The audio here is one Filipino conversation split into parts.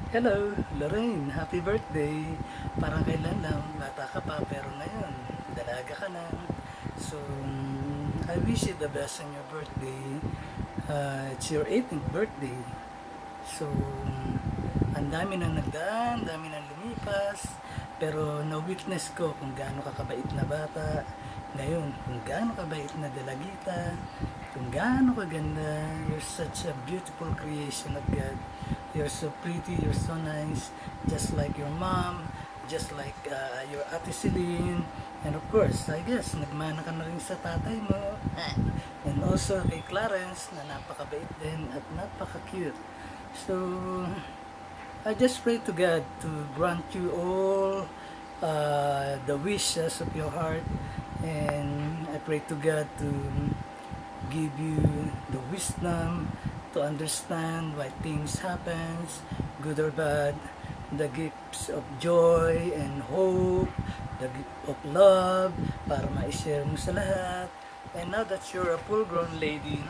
Hello, Lorraine. Happy birthday. Parang kailan lang, bata ka pa, pero ngayon, dalaga ka na. So, I wish you the best on your birthday. It's your 18th birthday. So, ang dami nang nagdaan, dami nang lumipas, pero na-witness ko kung gaano ka kabait na bata. Ngayon, kung gaano kabait na dalagita, kung gaano kaganda, you're such a beautiful creation of God. You're so pretty, you're so nice, just like your mom, just like your Ate Celine, and of course, I guess, nagmana ka na rin sa tatay mo, and also kay Clarence, na napakabait din at napaka-cute. So, I just pray to God to grant you all the wishes of your heart, and I pray to God to give you the wisdom to understand why things happens, good or bad, the gifts of joy and hope, the gift of love, para ma-share mo sa lahat. And now that you're a full-grown lady,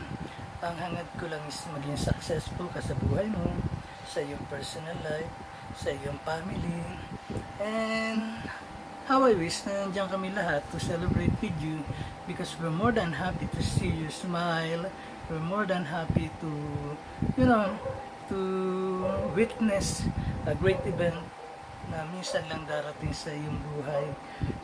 ang hangad ko lang is maging successful ka sa buhay mo, sa iyong personal life, sa iyong family, and how I wish na nandiyan kami lahat to celebrate with you because we're more than happy to see you smile. We're more than happy to, you know, to witness a great event na minsan lang darating sa iyong buhay.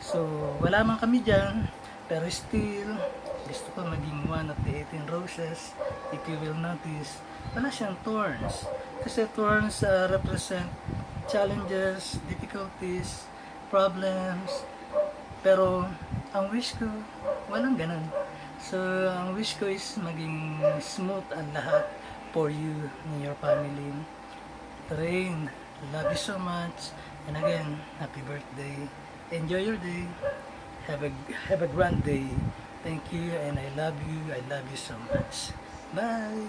So, wala man kami dyan, pero still, gusto ko maging one of the 18 roses. If you will notice, wala siyang thorns. Kasi thorns represent challenges, difficulties, problems. Pero, ang wish ko, walang ganun. So, ang wish ko is maging smooth ang lahat for you and your family. Rain, love you so much. And again, happy birthday. Enjoy your day. Have a grand day. Thank you and I love you. I love you so much. Bye.